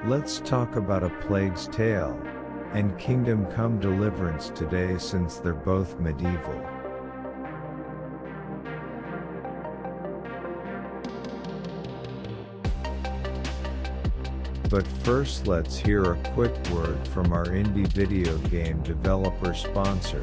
Let's talk about A Plague's Tale and Kingdom Come Deliverance today, since they're both medieval. But first, let's hear a quick word from our indie video game developer sponsor.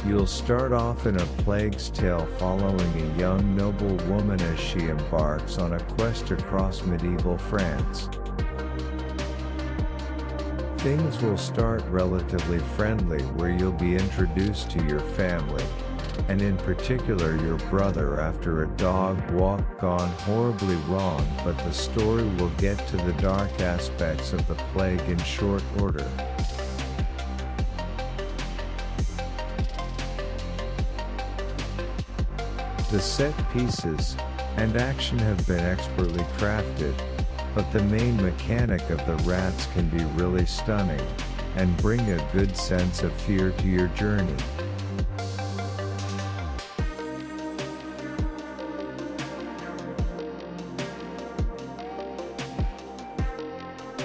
You'll start off in A Plague's Tale following a young noble woman as she embarks on a quest across medieval France. Things will start relatively friendly, where you'll be introduced to your family, and in particular your brother, after a dog walk gone horribly wrong, but the story will get to the dark aspects of the plague in short order. The set pieces and action have been expertly crafted, but the main mechanic of the rats can be really stunning and bring a good sense of fear to your journey.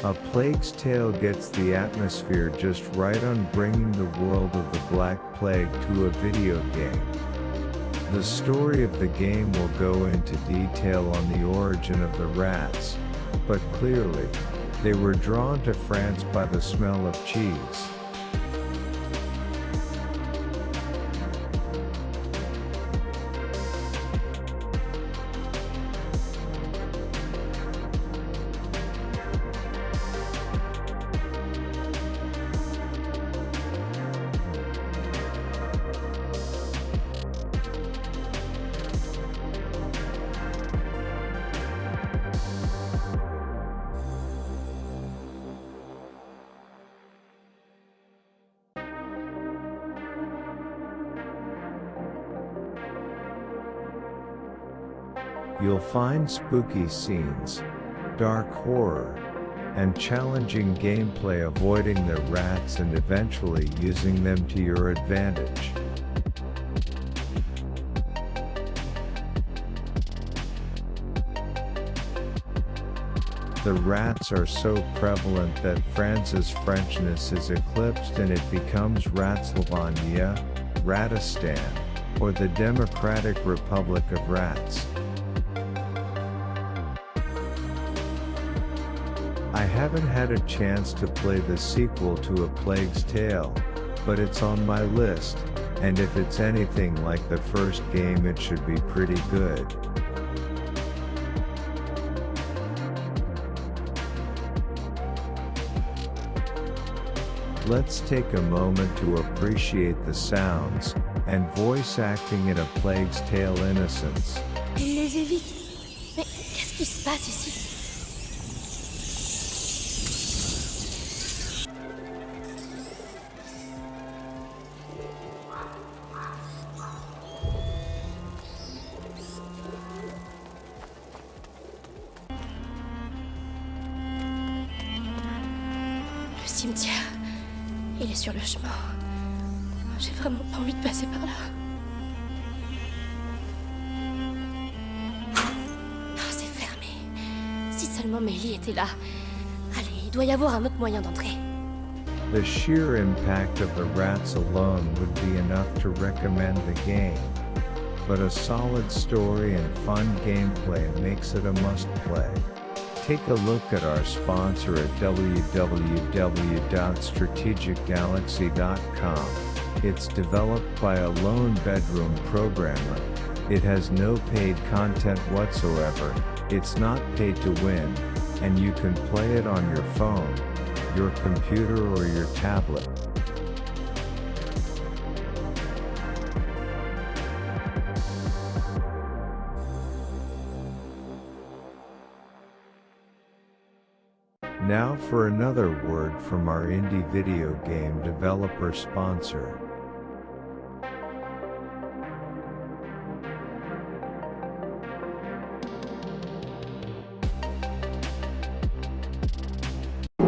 A Plague's Tale gets the atmosphere just right on bringing the world of the Black Plague to a video game. The story of the game will go into detail on the origin of the rats, but clearly, they were drawn to France by the smell of cheese. You'll find spooky scenes, dark horror, and challenging gameplay, avoiding the rats and eventually using them to your advantage. The rats are so prevalent that France's Frenchness is eclipsed and it becomes Ratsylvania, Ratistan, or the Democratic Republic of Rats. I haven't had a chance to play the sequel to A Plague's Tale, but it's on my list, and if it's anything like the first game, it should be pretty good. Let's take a moment to appreciate the sounds and voice acting in A Plague's Tale Innocence. Il les évite. Mais qu'est-ce qui se passe ici? Le cimetière, il est sur le chemin. J'ai vraiment pas envie de passer par là. Oh, c'est fermé. Si seulement Mélie était là. Allez, il doit y avoir un autre moyen d'entrer. The sheer impact of the rats alone would be enough to recommend the game, but a solid story and fun gameplay makes it a must-play. Take a look at our sponsor at www.strategicgalaxy.com. It's developed by a lone bedroom programmer. It has no paid content whatsoever, it's not paid to win, and you can play it on your phone, your computer, or your tablet. Now for another word from our indie video game developer sponsor.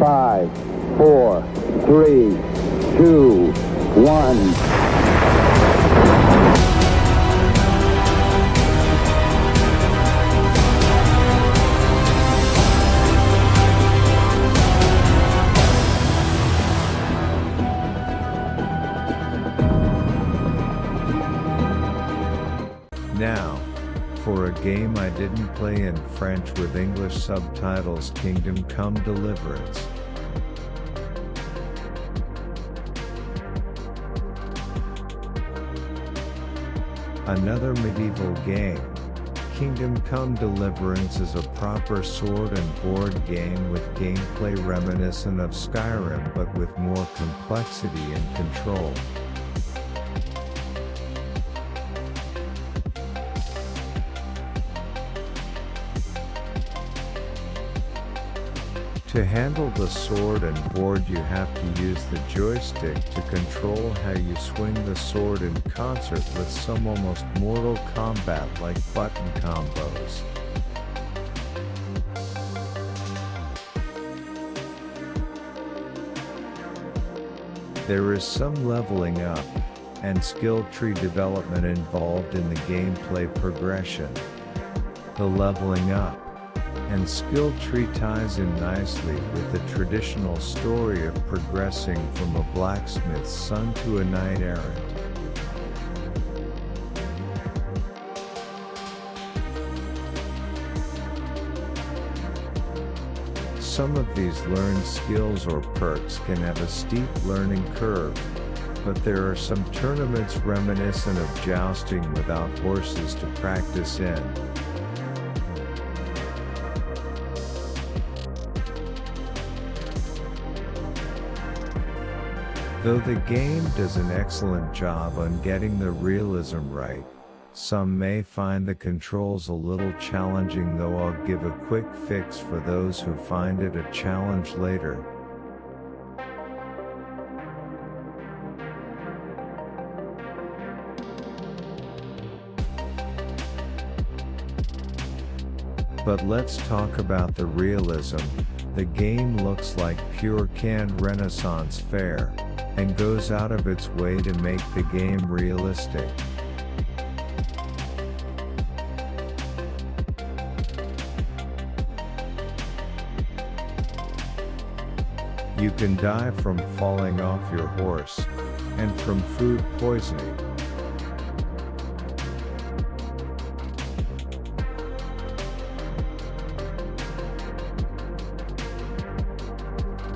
5, 4, 3, 2, 1. Now, for a game I didn't play in French with English subtitles, Kingdom Come Deliverance. Another medieval game. Kingdom Come Deliverance is a proper sword and board game with gameplay reminiscent of Skyrim but with more complexity and control. To handle the sword and board, you have to use the joystick to control how you swing the sword in concert with some almost Mortal Kombat-like button combos. There is some leveling up and skill tree development involved in the gameplay progression. The leveling up and skill tree ties in nicely with the traditional story of progressing from a blacksmith's son to a knight errant. Some of these learned skills or perks can have a steep learning curve, but there are some tournaments reminiscent of jousting without horses to practice in. Though the game does an excellent job on getting the realism right, some may find the controls a little challenging, though I'll give a quick fix for those who find it a challenge later. But let's talk about the realism. The game looks like pure canned Renaissance fare, and goes out of its way to make the game realistic. You can die from falling off your horse, and from food poisoning.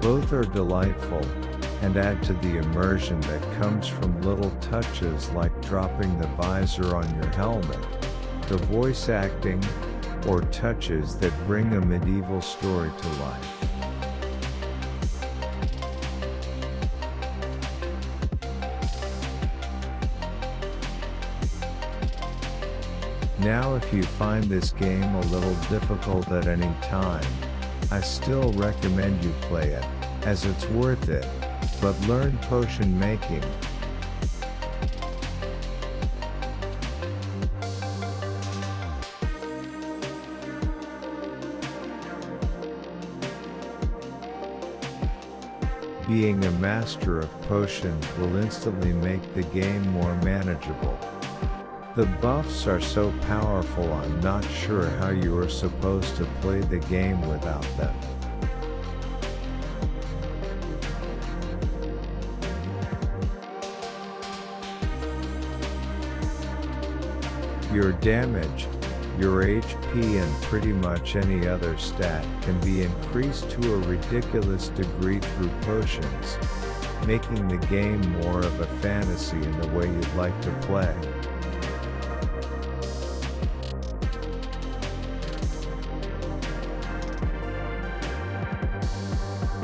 Both are delightful, and add to the immersion that comes from little touches like dropping the visor on your helmet, the voice acting, or touches that bring a medieval story to life. Now, if you find this game a little difficult at any time, I still recommend you play it, as it's worth it. But learn potion making. Being a master of potions will instantly make the game more manageable. The buffs are so powerful, I'm not sure how you are supposed to play the game without them. Your damage, your HP and pretty much any other stat can be increased to a ridiculous degree through potions, making the game more of a fantasy in the way you'd like to play.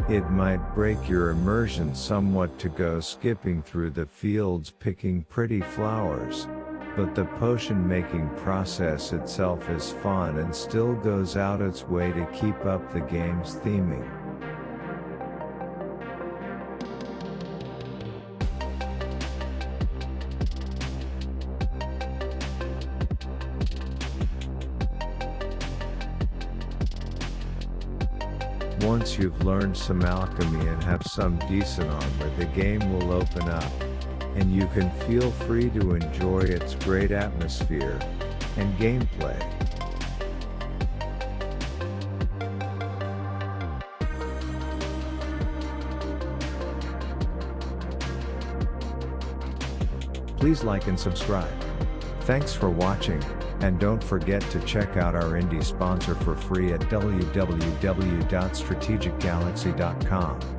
It might break your immersion somewhat to go skipping through the fields picking pretty flowers, but the potion making process itself is fun and still goes out its way to keep up the game's theming. once you've learned some alchemy and have some decent armor, the game will open up, and you can feel free to enjoy its great atmosphere and gameplay. Please like and subscribe. Thanks for watching, and don't forget to check out our indie sponsor for free at www.strategicgalaxy.com.